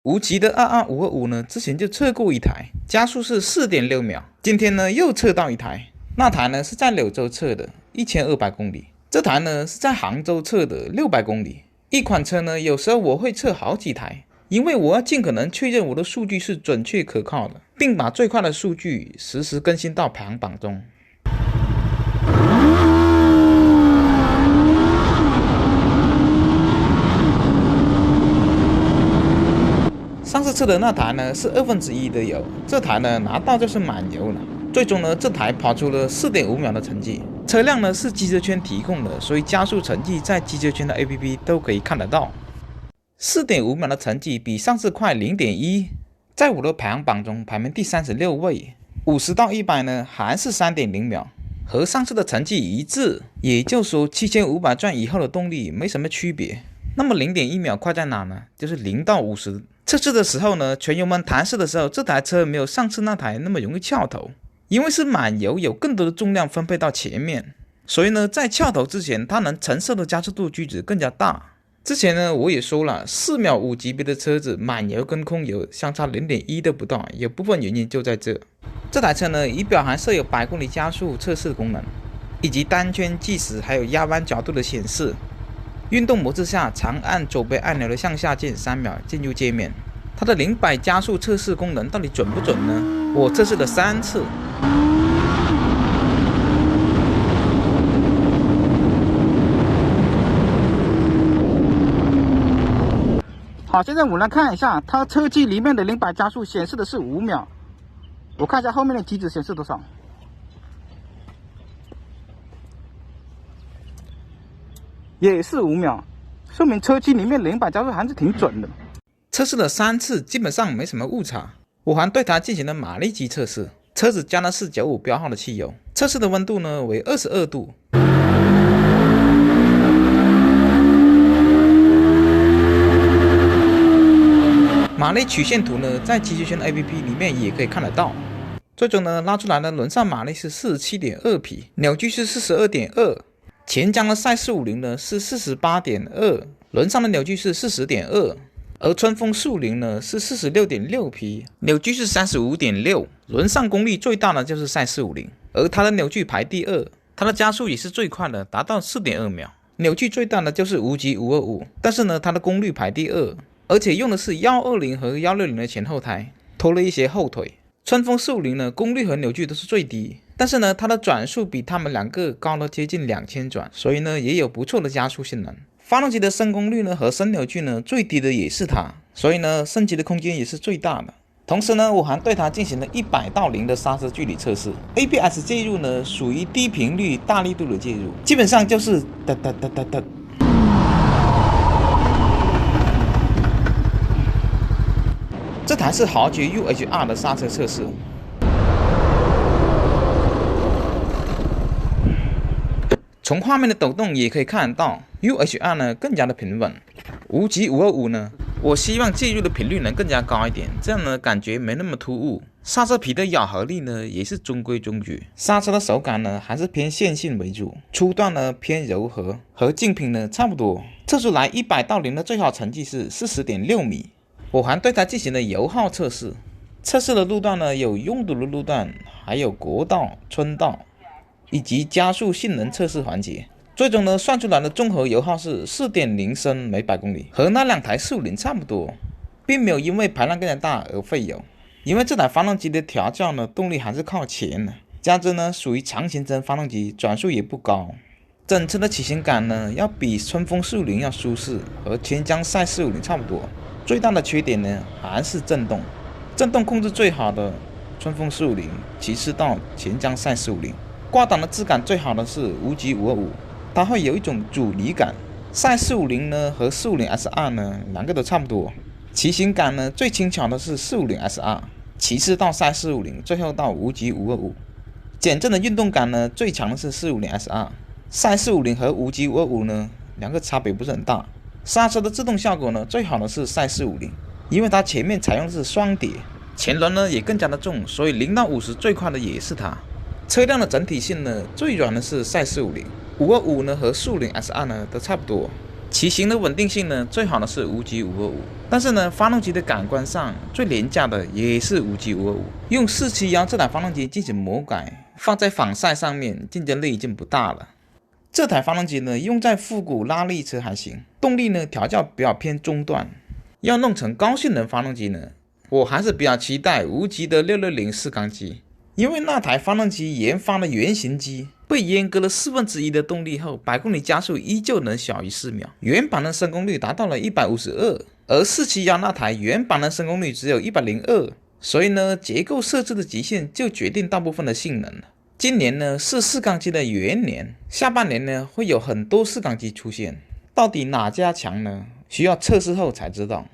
无极的22525呢，之前就测过一台，加速是4.6秒。今天呢又测到一台，那台呢是在柳州测的，1200公里。这台呢是在杭州测的600公里。一款车呢，有时候我会测好几台，因为我要尽可能确认我的数据是准确可靠的，并把最快的数据实时更新到排行榜中。上次测的那台呢是1/2的油，这台呢拿到就是满油了。最终呢，这台跑出了4.5秒的成绩。车辆呢是机车圈提供的，所以加速成绩在机车圈的 APP 都可以看得到。4.5秒的成绩比上次快0.1，在我的排行榜中排名第36位。50到100呢还是3.0秒，和上次的成绩一致，也就是说7500转以后的动力没什么区别。那么0.1秒快在哪呢？就是0到50。测试的时候呢，全油门弹射的时候，这台车没有上次那台那么容易翘头，因为是满油，有更多的重量分配到前面，所以呢，在翘头之前，它能承受的加速度距值更加大。之前呢，我也说了，4秒5级别的车子满油跟空油相差0.1都不到，有部分原因就在这。这台车呢，仪表还设有100公里加速测试功能，以及单圈计时，还有压弯角度的显示。运动模式下，长按左边按钮的向下键3秒进入界面。它的0-100加速测试功能到底准不准呢？我测试了3次。好，现在我们来看一下它车机里面的0-100加速显示的是5秒。我看一下后面的机子显示多少。也是5秒，说明车机里面0-100加速还是挺准的。测试了3次，基本上没什么误差。我还对它进行了马力机测试，车子加了495标号的汽油，测试的温度呢为22度。马力曲线图呢，在机器圈 APP 里面也可以看得到。最终呢，拉出来的轮上马力是47.2匹，扭矩是42.2。前浆的赛450呢是48.2，轮上的扭矩是40.2，而春风450呢是46.6匹，扭矩是35.6，轮上功率最大的就是赛450，而它的扭矩排第2，它的加速也是最快的，达到4.2秒，扭矩最大的就是无极525，但是呢它的功率排第2，而且用的是120和160的前后胎，拖了一些后腿。春风450呢功率和扭矩都是最低，但是呢它的转速比他们两个高了接近2000转，所以呢也有不错的加速性能。发动机的升功率呢和升扭矩呢最低的也是它，所以呢升级的空间也是最大的。同时呢我还对它进行了100到0的刹车距离测试， ABS 介入呢属于低频率大力度的介入，基本上就是哒哒哒哒哒。这台是豪爵 UHR 的刹车测试。从画面的抖动也可以看得到 ，UHR 呢更加的平稳。无极525呢，我希望介入的频率能更加高一点，这样呢感觉没那么突兀。刹车皮的咬合力呢也是中规中矩，刹车的手感呢还是偏线性为主，初段呢偏柔和，和竞品呢差不多。测出来100到0的最好成绩是40.6米。我还对它进行了油耗测试，测试的路段呢有拥堵的路段，还有国道、村道，以及加速性能测试环节。最终呢算出来的综合油耗是 4.0 升每100公里，和那两台450差不多，并没有因为排量更加大而费油。因为这台发动机的调教呢动力还是靠前的，加之呢属于长行程发动机，转速也不高。整车的骑行感呢要比春风450要舒适，和前江赛450差不多。最大的缺点呢还是震动，震动控制最好的春风450，其次到前江赛450。挂档的质感最好的是无极525，它会有一种阻尼感。赛450呢和450 SR 呢两个都差不多，骑行感呢最轻巧的是450 SR， 其次到赛450，最后到无极525。减震的运动感呢最强的是450 SR， 赛450和无极525呢两个差别不是很大。刹车的制动效果呢最好的是赛450，因为它前面采用的是双碟，前轮呢也更加的重，所以0到50最快的也是它。车辆的整体性呢最软的是赛450，525呢和450 SR 呢都差不多。骑行的稳定性呢，最好的是5G525，但是呢，发动机的感官上最廉价的也是5G525。用471这台发动机进行魔改，放在仿赛上面，竞争力已经不大了。这台发动机呢，用在复古拉力车还行，动力呢调教比较偏中段。要弄成高性能发动机呢，我还是比较期待无极的660四缸机，因为那台发动机研发的原型机被阉割了1/4的动力后，百公里加速依旧能小于4秒，原版的升功率达到了152，而471那台原版的升功率只有102，所以呢，结构设置的极限就决定大部分的性能了。今年呢是四缸机的元年，下半年呢会有很多四缸机出现，到底哪家强呢？需要测试后才知道。